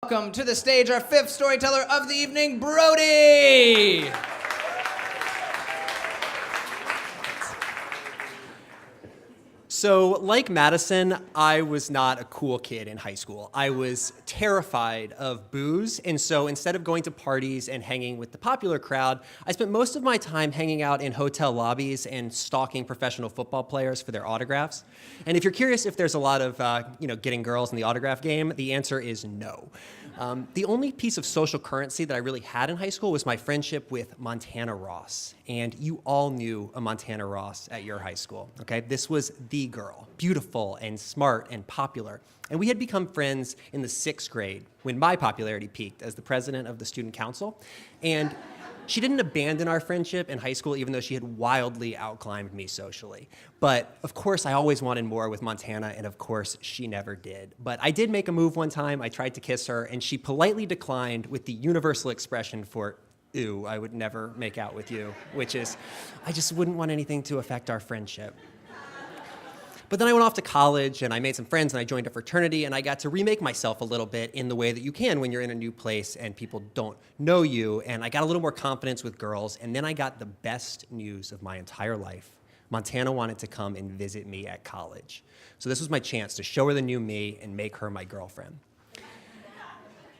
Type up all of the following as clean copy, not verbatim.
Welcome to the stage our fifth storyteller of the evening, Brody! So, like Madison, I was not a cool kid in high school. I was terrified of booze, and so instead of going to parties and hanging with the popular crowd, I spent most of my time hanging out in hotel lobbies and stalking professional football players for their autographs. And if you're curious if there's a lot of, getting girls in the autograph game, the answer is no. The only piece of social currency that I really had in high school was my friendship with Montana Ross. And you all knew a Montana Ross at your high school, okay? This was the girl, beautiful and smart and popular. And we had become friends in the 6th grade when my popularity peaked as the president of the student council. And she didn't abandon our friendship in high school, even though she had wildly outclimbed me socially. But of course, I always wanted more with Montana, and of course, she never did. But I did make a move one time. I tried to kiss her, and she politely declined with the universal expression for, "Ew, I would never make out with you," which is, I just wouldn't want anything to affect our friendship. But then I went off to college, and I made some friends, and I joined a fraternity, and I got to remake myself a little bit in the way that you can when you're in a new place and people don't know you, and I got a little more confidence with girls, and then I got the best news of my entire life. Montana wanted to come and visit me at college. So this was my chance to show her the new me and make her my girlfriend.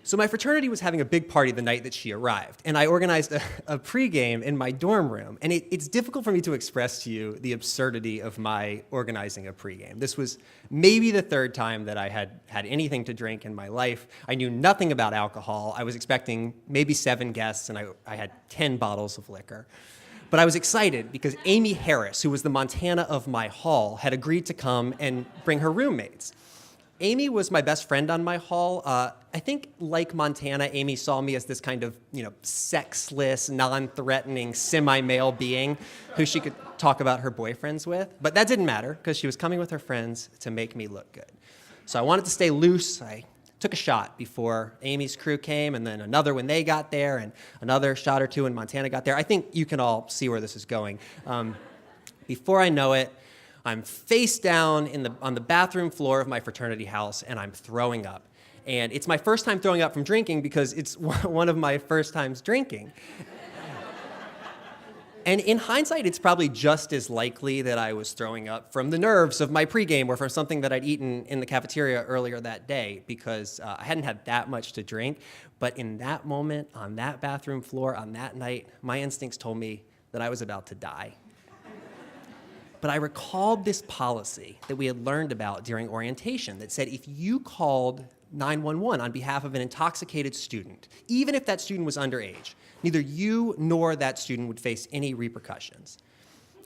So my fraternity was having a big party the night that she arrived, and I organized a pregame in my dorm room. And it's difficult for me to express to you the absurdity of my organizing a pregame. This was maybe the 3rd time that I had had anything to drink in my life. I knew nothing about alcohol. I was expecting maybe 7 guests, and I had 10 bottles of liquor. But I was excited because Amy Harris, who was the Montana of my hall, had agreed to come and bring her roommates. Amy was my best friend on my hall. I think, like Montana, Amy saw me as this kind of, sexless, non-threatening, semi-male being who she could talk about her boyfriends with. But that didn't matter because she was coming with her friends to make me look good. So I wanted to stay loose. I took a shot before Amy's crew came, and then another when they got there, and another shot or two when Montana got there. I think you can all see where this is going. Before I know it, I'm face down on the bathroom floor of my fraternity house, and I'm throwing up. And it's my first time throwing up from drinking because it's one of my first times drinking. And in hindsight, it's probably just as likely that I was throwing up from the nerves of my pregame or from something that I'd eaten in the cafeteria earlier that day because I hadn't had that much to drink. But in that moment, on that bathroom floor, on that night, my instincts told me that I was about to die. But I recalled this policy that we had learned about during orientation that said if you called 911 on behalf of an intoxicated student, even if that student was underage, neither you nor that student would face any repercussions.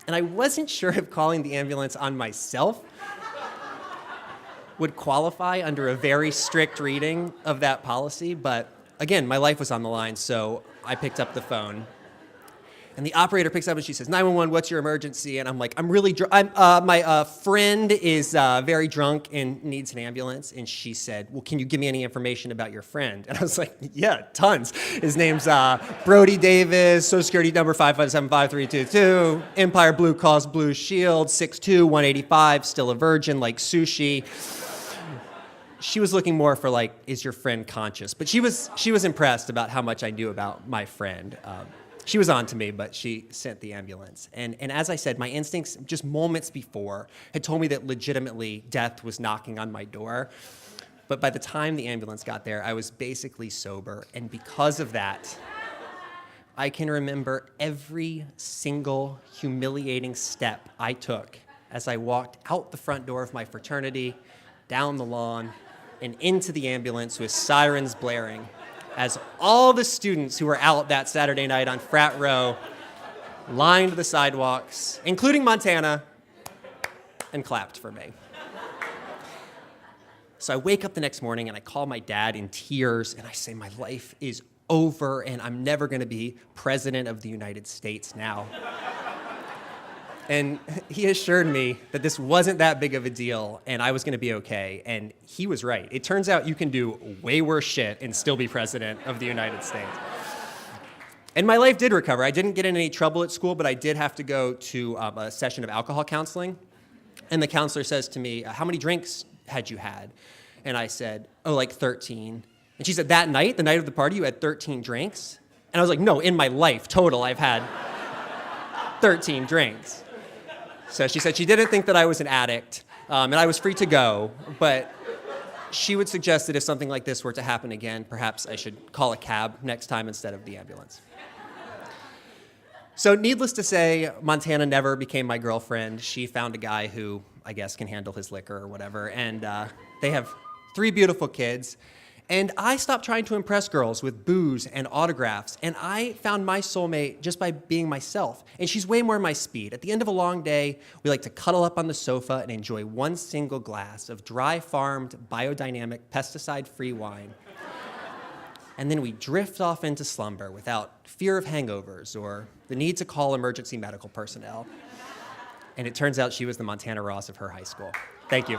And I wasn't sure if calling the ambulance on myself would qualify under a very strict reading of that policy, but again, my life was on the line, so I picked up the phone. And the operator picks up and she says, 911, what's your emergency? And I'm like, I'm really drunk. My friend is very drunk and needs an ambulance. And she said, well, can you give me any information about your friend? And I was like, yeah, tons. His name's Brody Davis, Social Security number 5575322, Empire Blue Cross Blue Shield, 6'2", 185, still a virgin, like sushi. She was looking more for like, is your friend conscious? But she was impressed about how much I knew about my friend. She was on to me, but she sent the ambulance. And as I said, my instincts just moments before had told me that legitimately death was knocking on my door. But by the time the ambulance got there, I was basically sober. And because of that, I can remember every single humiliating step I took as I walked out the front door of my fraternity, down the lawn, and into the ambulance with sirens blaring, as all the students who were out that Saturday night on frat row lined the sidewalks, including Montana, and clapped for me. So I wake up the next morning and I call my dad in tears and I say, my life is over and I'm never gonna be president of the United States now. And he assured me that this wasn't that big of a deal and I was going to be okay. And he was right. It turns out you can do way worse shit and still be president of the United States. And my life did recover. I didn't get in any trouble at school, but I did have to go to a session of alcohol counseling. And the counselor says to me, how many drinks had you had? And I said, oh, like 13. And she said, that night, the night of the party, you had 13 drinks? And I was like, no, in my life, total, I've had 13 drinks. So she said she didn't think that I was an addict, and I was free to go, but she would suggest that if something like this were to happen again, perhaps I should call a cab next time instead of the ambulance. So needless to say, Montana never became my girlfriend. She found a guy who, I guess, can handle his liquor or whatever, and they have 3 beautiful kids. And I stopped trying to impress girls with booze and autographs, and I found my soulmate just by being myself. And she's way more my speed. At the end of a long day, we like to cuddle up on the sofa and enjoy one single glass of dry-farmed, biodynamic, pesticide-free wine. And then we drift off into slumber without fear of hangovers or the need to call emergency medical personnel. And it turns out she was the Montana Ross of her high school. Thank you.